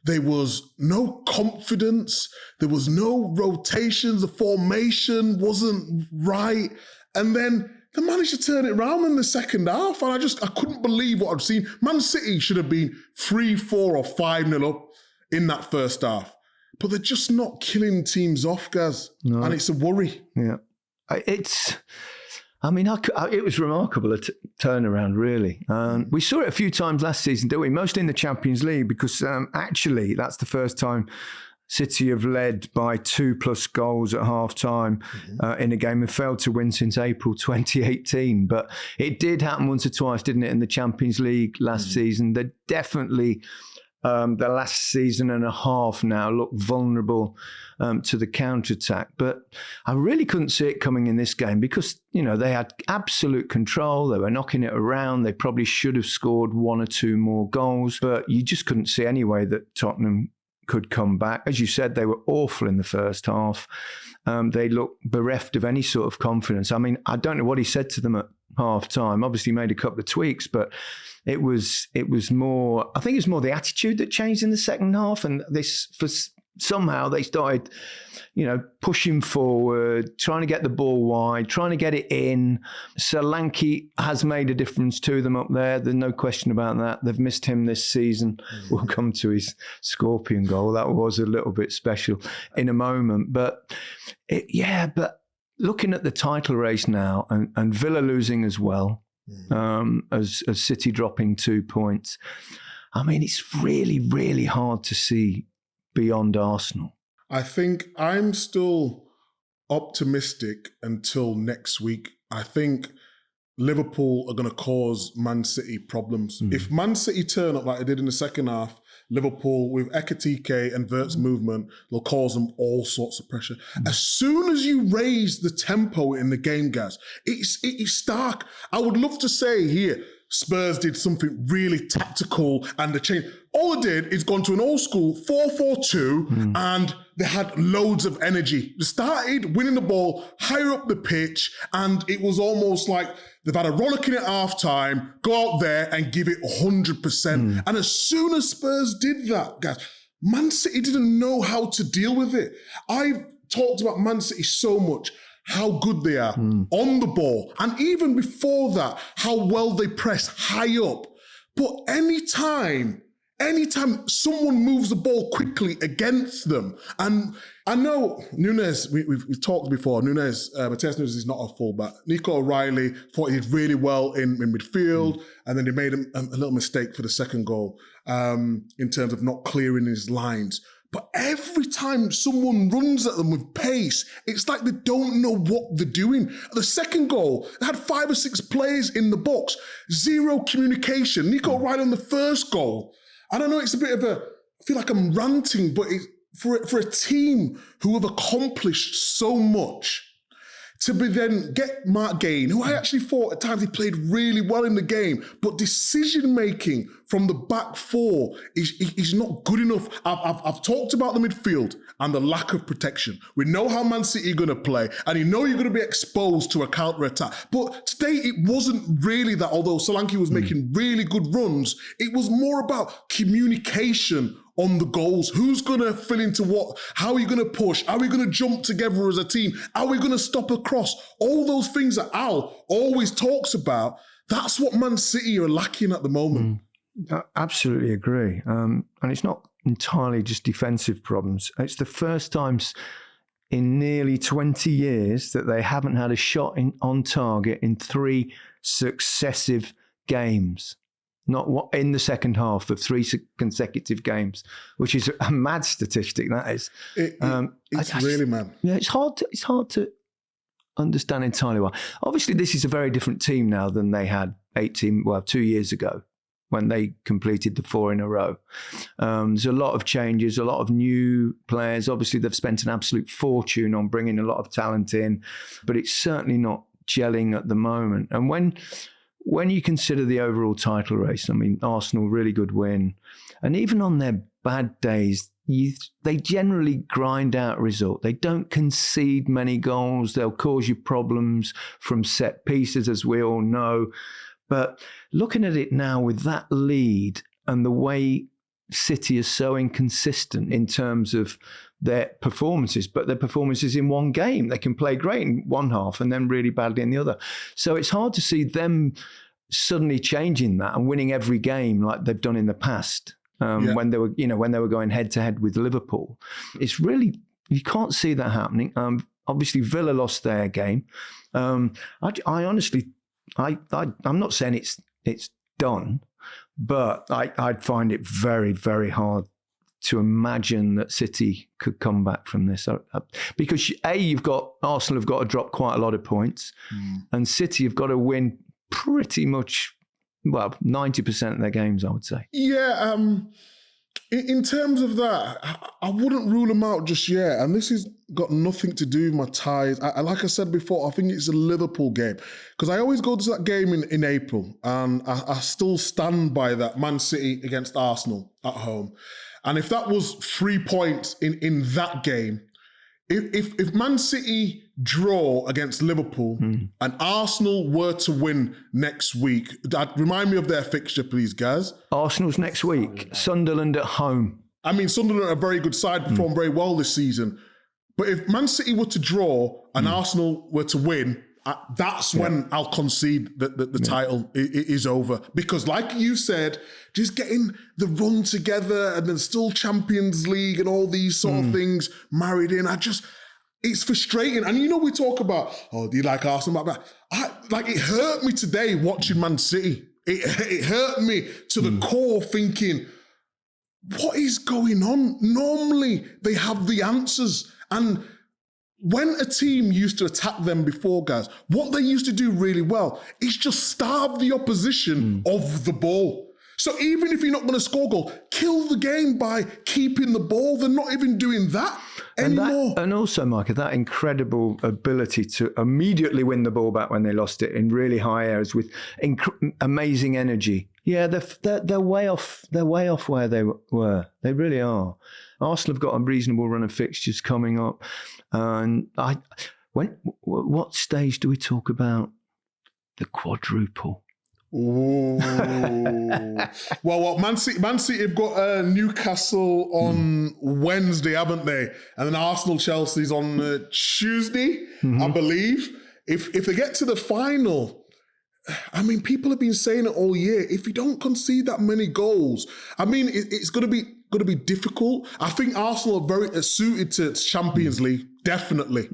There was no confidence. There was no rotations. The formation wasn't right. And then they managed to turn it around in the second half. And I couldn't believe what I'd seen. Man City should have been 3-4 or 5-0 up in that first half. But they're just not killing teams off, Gaz. No. And it's a worry. Yeah. It was remarkable, a turnaround, really. We saw it a few times last season, didn't we? Mostly in the Champions League, because actually that's the first time City have led by 2+ goals at half-time in a game and failed to win since April 2018. But it did happen once or twice, didn't it, in the Champions League last season. They definitely, the last season and a half now, look vulnerable to the counter-attack. But I really couldn't see it coming in this game because, they had absolute control. They were knocking it around. They probably should have scored 1 or 2 more goals. But you just couldn't see any way that Tottenham could come back. As you said, they were awful in the first half. They looked bereft of any sort of confidence. I mean, I don't know what he said to them at half-time. Obviously made a couple of tweaks, but it was more, I think it's more the attitude that changed in the second half. And this, for somehow they started, pushing forward, trying to get the ball wide, trying to get it in. Solanke has made a difference to them up there. There's no question about that. They've missed him this season. We'll come to his Scorpion goal. That was a little bit special in a moment. But looking at the title race now and Villa losing as well, as City dropping 2 points, I mean, it's really, really hard to see beyond Arsenal. I think I'm still optimistic until next week. I think Liverpool are going to cause Man City problems. If Man City turn up like they did in the second half, Liverpool with Ekitike and Wirtz movement will cause them all sorts of pressure. As soon as you raise the tempo in the game, guys, it's stark. I would love to say here, Spurs did something really tactical and the change. All they did is gone to an old school 4-4-2 and they had loads of energy. They started winning the ball higher up the pitch and it was almost like they've had a rollicking at half-time, go out there and give it 100%. And as soon as Spurs did that, guys, Man City didn't know how to deal with it. I've talked about Man City so much, how good they are on the ball. And even before that, how well they press high up. But anytime someone moves the ball quickly against them, and I know Nunes, we've talked before, Matheus Nunes is not a fullback. Nico O'Reilly thought he did really well in midfield, and then they made a little mistake for the second goal in terms of not clearing his lines. But every time someone runs at them with pace, it's like they don't know what they're doing. The second goal, they had 5 or 6 players in the box, zero communication. Nico O'Reilly on the first goal. I don't know, it's a bit of I feel like I'm ranting, but for a team who have accomplished so much, to be then get Mark Gain, who I actually thought at times he played really well in the game, but decision-making from the back four is not good enough. I've talked about the midfield and the lack of protection. We know how Man City are going to play, and you know you're going to be exposed to a counter-attack. But today it wasn't really that, although Solanke was making really good runs, it was more about communication on the goals. Who's going to fill into what? How are you going to push? Are we going to jump together as a team? Are we going to stop a cross? All those things that Al always talks about, that's what Man City are lacking at the moment. I absolutely agree. And it's not entirely just defensive problems. It's the first time in nearly 20 years that they haven't had a shot on target in 3 successive games. Not in the second half of 3 consecutive games, which is a mad statistic. That is, it's really mad. Yeah, it's hard to understand entirely why. Obviously, this is a very different team now than they had 2 years ago when they completed the 4 in a row. There's a lot of changes, a lot of new players. Obviously, they've spent an absolute fortune on bringing a lot of talent in, but it's certainly not gelling at the moment. And when you consider the overall title race, I mean, Arsenal, really good win. And even on their bad days, they generally grind out a result. They don't concede many goals. They'll cause you problems from set pieces, as we all know. But looking at it now with that lead and the way City is so inconsistent in terms of their performances, but their performances in one game. They can play great in one half and then really badly in the other. So it's hard to see them suddenly changing that and winning every game like they've done in the past. When they were going head to head with Liverpool. It's really, you can't see that happening. Obviously Villa lost their game. I honestly, I'm not saying it's done, but I'd find it very, very hard to imagine that City could come back from this. Because Arsenal have got to drop quite a lot of points, and City have got to win pretty much, 90% of their games, I would say. Yeah, in terms of that, I wouldn't rule them out just yet. And this has got nothing to do with my ties. Like I said before, I think it's a Liverpool game. Because I always go to that game in April, and I still stand by that Man City against Arsenal at home. And if that was 3 points in that game, if Man City draw against Liverpool and Arsenal were to win next week, remind me of their fixture, please, guys. Arsenal's next week, Sunderland at home. I mean, Sunderland are a very good side, performed very well this season. But if Man City were to draw and Arsenal were to win, that's when I'll concede that the title is over. Because like you said, just getting the run together and then still Champions League and all these sort of things married in, it's frustrating. And we talk about, do you like Arsenal? It hurt me today watching Man City. It hurt me to the core thinking, what is going on? Normally they have the answers. And when a team used to attack them before, guys, what they used to do really well is just starve the opposition of the ball. So even if you're not going to score a goal, kill the game by keeping the ball. They're not even doing that anymore. And also, Micah, that incredible ability to immediately win the ball back when they lost it in really high areas with amazing energy. Yeah, they're way off. They're way off where they were. They really are. Arsenal have got a reasonable run of fixtures coming up, and what stage do we talk about the quadruple? Ooh. Well, Man City have got Newcastle on Wednesday, haven't they? And then Arsenal, Chelsea's on Tuesday, I believe. If they get to the final, I mean, people have been saying it all year. If you don't concede that many goals, I mean, it's going to be difficult. I think Arsenal are very suited to Champions League, definitely.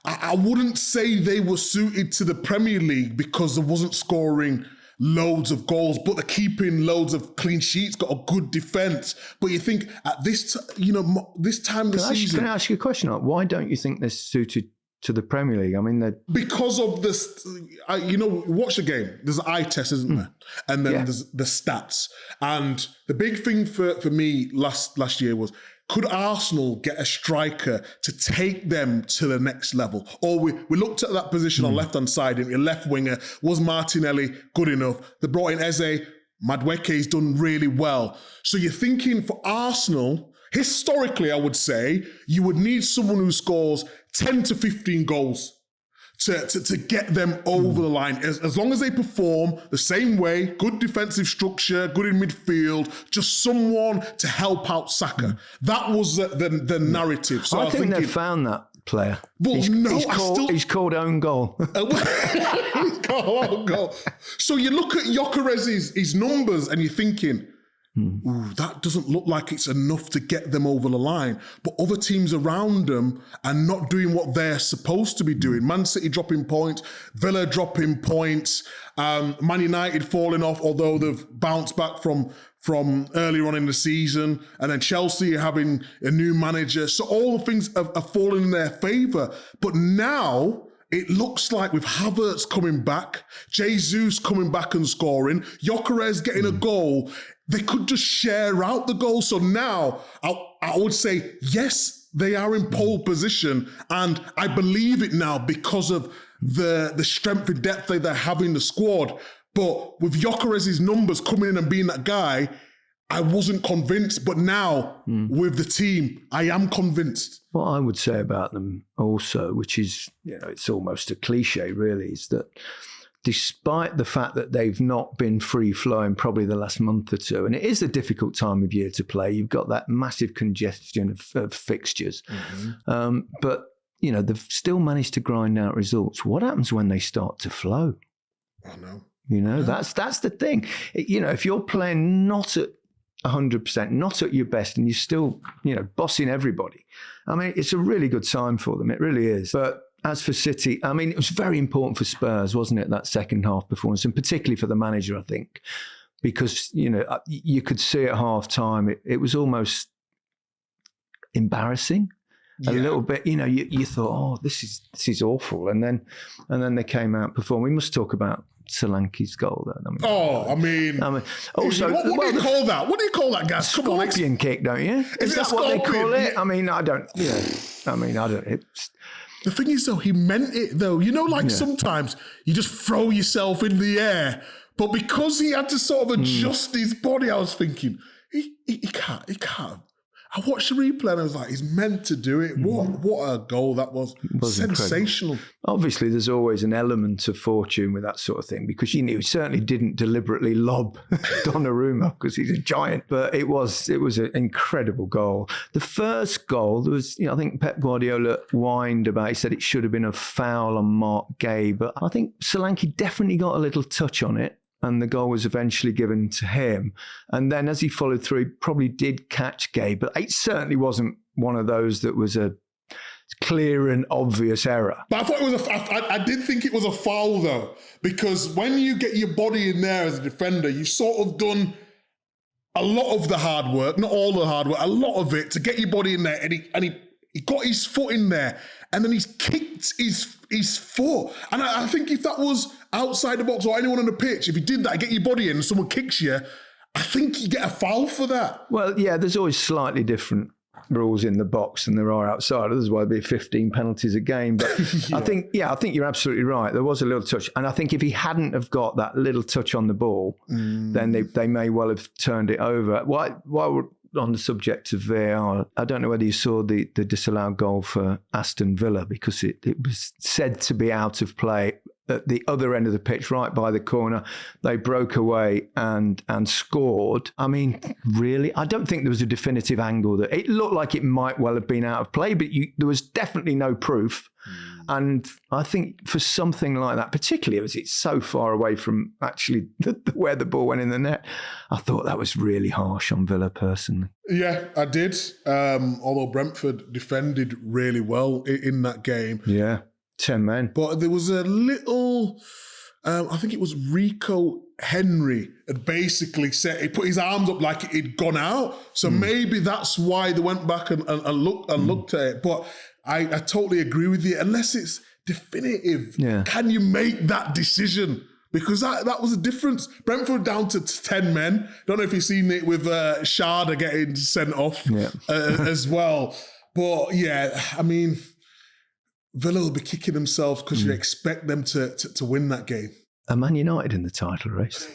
I wouldn't say they were suited to the Premier League because there wasn't scoring loads of goals, but they're keeping loads of clean sheets, got a good defence. But you think at this time of the season... Can I ask you a question? Why don't you think they're suited to the Premier League? I mean, because of this, watch the game. There's an eye test, isn't there? And then there's the stats. And the big thing for me last year was, could Arsenal get a striker to take them to the next level? Or we looked at that position on left-hand side, and your left winger, was Martinelli good enough? They brought in Eze. Madueke's done really well. So you're thinking for Arsenal, historically, I would say, you would need someone who scores 10 to 15 goals to get them over the line. As long as they perform the same way, good defensive structure, good in midfield, just someone to help out Saka. That was the narrative. So I think they've found that player. Well, he's called own goal. Own goal. So you look at Gyökeres's his numbers and you're thinking, ooh, that doesn't look like it's enough to get them over the line. But other teams around them are not doing what they're supposed to be doing. Man City dropping points, Villa dropping points, Man United falling off, although they've bounced back from earlier on in the season, and then Chelsea having a new manager. So all the things are falling in their favour. But now it looks like with Havertz coming back, Jesus coming back and scoring, Gyökeres getting a goal, they could just share out the goal. So now I would say, yes, they are in pole position. And I believe it now because of the strength and depth they have in the squad. But with Gyökeres' numbers coming in and being that guy, I wasn't convinced. But now with the team, I am convinced. What I would say about them also, which is, it's almost a cliche really, is that despite the fact that they've not been free-flowing probably the last month or two, and it is a difficult time of year to play, you've got that massive congestion of fixtures. But, they've still managed to grind out results. What happens when they start to flow? I know. That's the thing. If you're playing not at 100%, not at your best, and you're still, bossing everybody, I mean, it's a really good sign for them. It really is. But as for City, I mean, it was very important for Spurs, wasn't it, that second half performance, and particularly for the manager, I think, because, you could see at half time, it was almost embarrassing. A little bit, you thought, oh, this is awful, and then they came out performing. We must talk about Solanke's goal then. I mean, also, what do you call that? What do you call that, guys? Scorpion kick, don't you? Is that what they call it? I mean, I don't. Yeah, I mean, I don't. The thing is, though, he meant it, though. Sometimes you just throw yourself in the air, but because he had to sort of adjust his body, I was thinking he can't. I watched the replay and I was like, he's meant to do it. What a goal that was. Sensational. Incredible. Obviously, there's always an element of fortune with that sort of thing because he certainly didn't deliberately lob Donnarumma because he's a giant, but it was an incredible goal. The first goal, there was, I think Pep Guardiola whined about, he said it should have been a foul on Mark Gay, but I think Solanke definitely got a little touch on it. And the goal was eventually given to him. And then as he followed through, he probably did catch Gay, but it certainly wasn't one of those that was a clear and obvious error. But I thought it was I did think it was a foul though, because when you get your body in there as a defender, you've sort of done a lot of the hard work, not all the hard work, a lot of it to get your body in there, and he got his foot in there, and then he's kicked his foot. And I think if that was outside the box or anyone on the pitch, if you did that, get your body in and someone kicks you, I think you get a foul for that. Well, yeah, there's always slightly different rules in the box than there are outside. That's why there'd be 15 penalties a game. But I think you're absolutely right. There was a little touch. And I think if he hadn't have got that little touch on the ball, then they may well have turned it over. While we're on the subject of VAR, I don't know whether you saw the disallowed goal for Aston Villa because it was said to be out of play at the other end of the pitch, right by the corner. They broke away and scored. I mean, really? I don't think there was a definitive angle. That it looked like it might well have been out of play, but there was definitely no proof. And I think for something like that, particularly as it's so far away from actually where the ball went in the net, I thought that was really harsh on Villa personally. Yeah, I did. Although Brentford defended really well in that game. Yeah, 10 men. But there was a little, I think it was Rico Henry had basically said, he put his arms up like it had gone out. So maybe that's why they went back and looked at it. But I totally agree with you. Unless it's definitive, can you make that decision? Because that was a difference. Brentford down to 10 men. Don't know if you've seen it with Sharda getting sent off as well. But yeah, I mean, Villa will be kicking themselves because you expect them to win that game. Are Man United in the title race?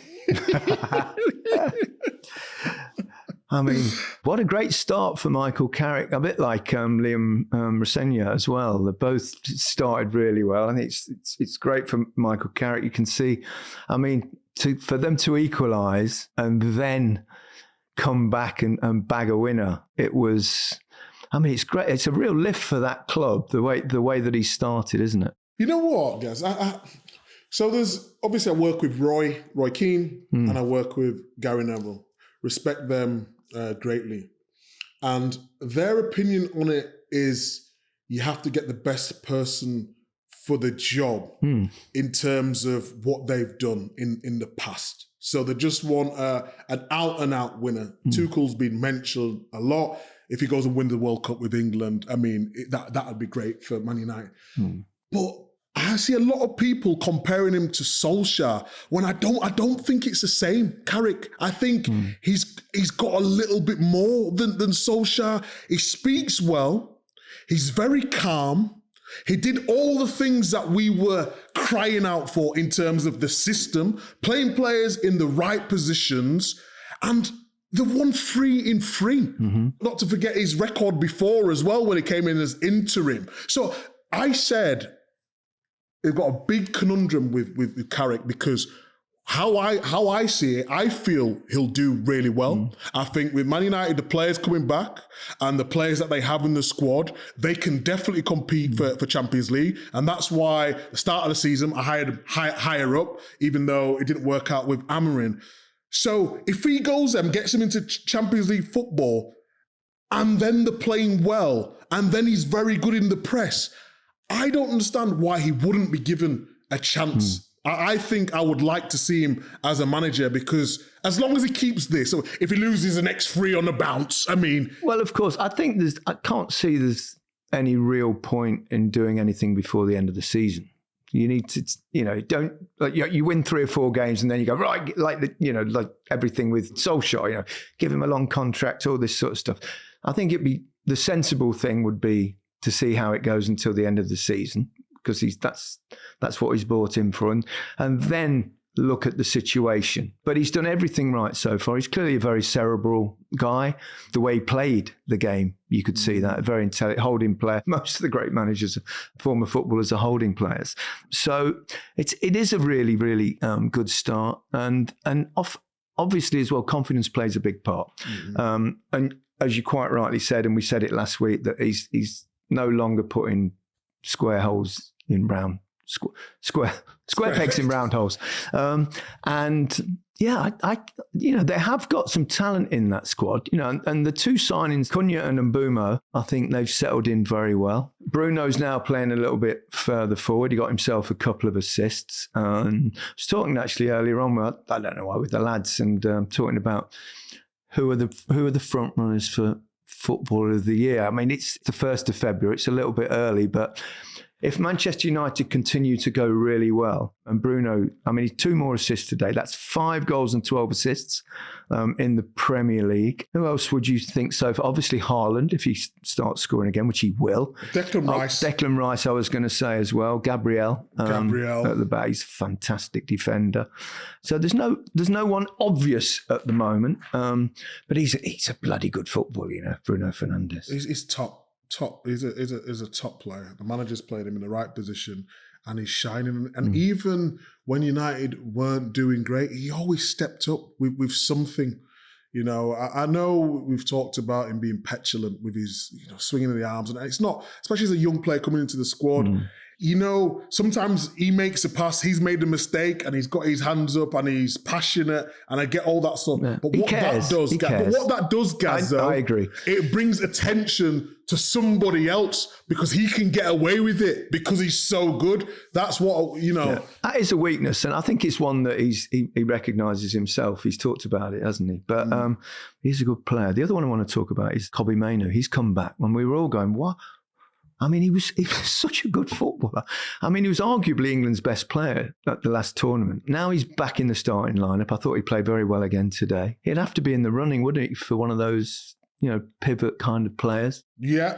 I mean, what a great start for Michael Carrick. A bit like Liam Rosenia as well. They both started really well. I think it's great for Michael Carrick. You can see, I mean, for them to equalise and then come back and bag a winner, it was... I mean, it's great. It's a real lift for that club, the way that he started, isn't it? You know what, guys? So there's, obviously I work with Roy Keane and I work with Gary Neville. Respect them greatly. And their opinion on it is you have to get the best person for the job in terms of what they've done in the past. So they just want an out-and-out winner. Tuchel's been mentioned a lot. If he goes and wins the World Cup with England, I mean, that would be great for Man United. But I see a lot of people comparing him to Solskjær when I don't think it's the same. Carrick, I think he's got a little bit more than Solskjær. He speaks well. He's very calm. He did all the things that we were crying out for in terms of the system, playing players in the right positions, and they won 3 in 3. Not to forget his record before as well when he came in as interim. So I said, they've got a big conundrum with Carrick because how I see it, I feel he'll do really well. I think with Man United, the players coming back and the players that they have in the squad, they can definitely compete for Champions League. And that's why at the start of the season, I hired him higher up, even though it didn't work out with Amorim. So if he goes and gets him into Champions League football and then they're playing well and then he's very good in the press, I don't understand why he wouldn't be given a chance. I think I would like to see him as a manager because as long as he keeps this, so if he loses the next 3 on the bounce, I mean... Well, of course, I can't see there's any real point in doing anything before the end of the season. You need to, don't, like, you win 3 or 4 games and then you go, right, like everything with Solskjær, give him a long contract, all this sort of stuff. I think the sensible thing would be to see how it goes until the end of the season, because that's what he's brought in for. And then look at the situation. But he's done everything right so far. He's clearly a very cerebral guy. The way he played the game, you could see that. A very intelligent holding player. Most of the great managers, former footballers, are holding players. So it is a really, really good start. And obviously as well, confidence plays a big part. And as you quite rightly said, and we said it last week, that he's no longer putting square holes in round square pegs in round holes. And yeah, I they have got some talent in that squad, and the two signings, Gunnar and Mbumo, I think they've settled in very well. Bruno's now playing a little bit further forward. He got himself a couple of assists. And I was talking actually earlier on, I don't know why, with the lads, and talking about who are the front runners for Footballer of the Year. I mean, it's the 1st of February. It's a little bit early, but if Manchester United continue to go really well, and Bruno, I mean, he's 2 more assists today. That's 5 goals and 12 assists in the Premier League. Who else would you think so far? Obviously Haaland, if he starts scoring again, which he will. Declan Rice, I was going to say as well. Gabriel at the back. He's a fantastic defender. So there's no one obvious at the moment, but he's a bloody good footballer, Bruno Fernandes. He's top. He's a top player. The manager's played him in the right position, and he's shining. And even when United weren't doing great, he always stepped up with something. I know we've talked about him being petulant with his swinging of the arms, and it's not, especially as a young player coming into the squad. Sometimes he makes a pass, he's made a mistake, and he's got his hands up, and he's passionate, and I get all that stuff. Yeah. But what that does, Gaz, though, I agree. It brings attention to somebody else because he can get away with it because he's so good. That's what, Yeah. That is a weakness, and I think it's one that he recognises himself. He's talked about it, hasn't he? But he's a good player. The other one I want to talk about is Kobbie Mainoo. He's come back when we were all going, what? I mean, he was such a good footballer. I mean, he was arguably England's best player at the last tournament. Now he's back in the starting lineup. I thought he played very well again today. He'd have to be in the running, wouldn't he, for one of those, pivot kind of players? Yeah,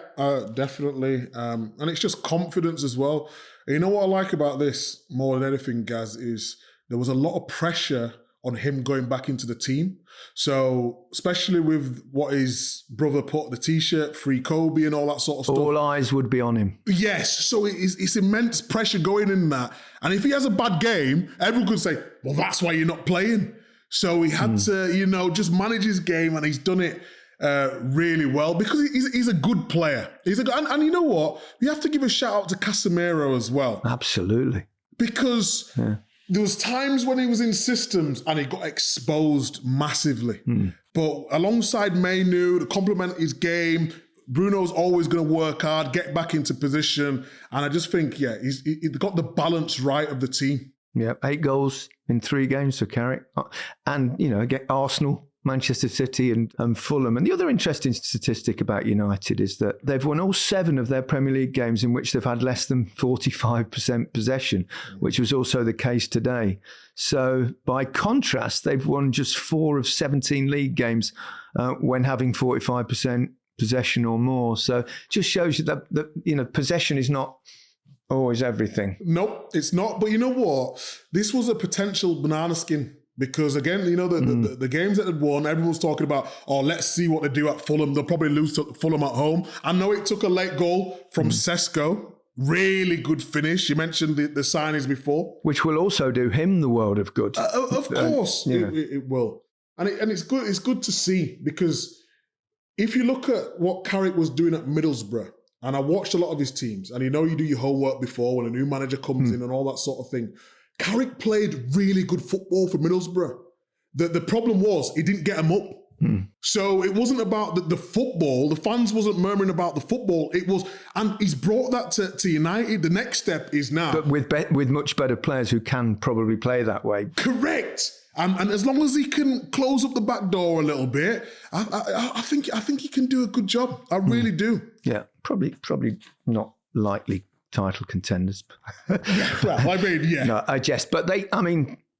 definitely. And it's just confidence as well. You know what I like about this more than anything, Gaz, is there was a lot of pressure on him going back into the team. So, especially with what his brother put, the T-shirt, Free Kobe and all that sort of stuff. All eyes would be on him. Yes. So it's immense pressure going in that. And if he has a bad game, everyone could say, well, that's why you're not playing. So he had to, just manage his game, and he's done it really well because he's a good player. And you know what? We have to give a shout out to Casemiro as well. Absolutely. Because... Yeah. There was times when he was in systems and he got exposed massively. But alongside Mainoo, to complement his game, Bruno's always going to work hard, get back into position. And I just think, he's got the balance right of the team. Yeah, 8 goals in 3 games for Carrick. And, again, Arsenal, Manchester City and Fulham. And the other interesting statistic about United is that they've won all 7 of their Premier League games in which they've had less than 45% possession, which was also the case today. So by contrast, they've won just 4 of 17 league games when having 45% possession or more. So it just shows you that possession is not always everything. Nope, it's not. But you know what? This was a potential banana skin. Because again, the games that they'd won, everyone's talking about, let's see what they do at Fulham. They'll probably lose to Fulham at home. I know it took a late goal from Sesko. Really good finish. You mentioned the signings before. Which will also do him the world of good. Of course, it will. And it's good. It's good to see because if you look at what Carrick was doing at Middlesbrough, and I watched a lot of his teams, and you do your homework before when a new manager comes in and all that sort of thing. Carrick played really good football for Middlesbrough. The problem was he didn't get them up. So it wasn't about the football. The fans wasn't murmuring about the football. It was, and he's brought that to United. The next step is now. But with much better players who can probably play that way. Correct. And as long as he can close up the back door a little bit, I think he can do a good job. I really do. Yeah, probably not likely title contenders. Well, I mean, yeah. No, I jest. But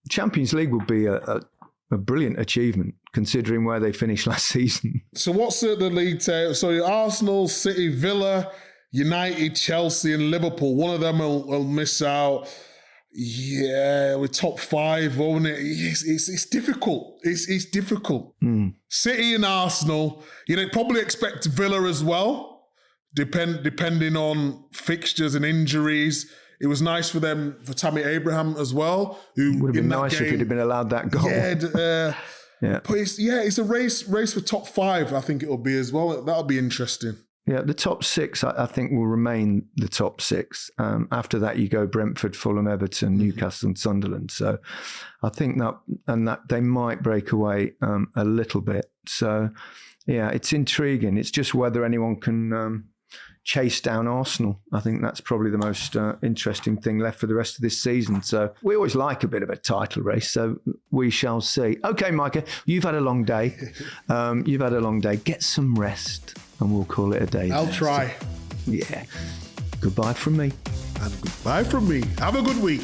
Champions League would be a brilliant achievement considering where they finished last season. So what's the league table? So Arsenal, City, Villa, United, Chelsea and Liverpool. One of them will miss out. Yeah, we're top 5, won't it? It's difficult. It's difficult. City and Arsenal. You'd probably expect Villa as well, depending on fixtures and injuries. It was nice for them, for Tammy Abraham as well. Who would have been nice if he'd have been allowed that goal. Yeah, but it's a race for top 5. I think it'll be as well. That'll be interesting. Yeah, the top 6, I think, will remain the top 6. After that, you go Brentford, Fulham, Everton, Newcastle, and Sunderland. So, I think that they might break away a little bit. So, yeah, it's intriguing. It's just whether anyone can chase down Arsenal. I think that's probably the most interesting thing left for the rest of this season. So, we always like a bit of a title race. So, we shall see. Okay, Micah, you've had a long day. Get some rest. And we'll call it a day. I'll try. Yeah. Goodbye from me. And goodbye from me. Have a good week.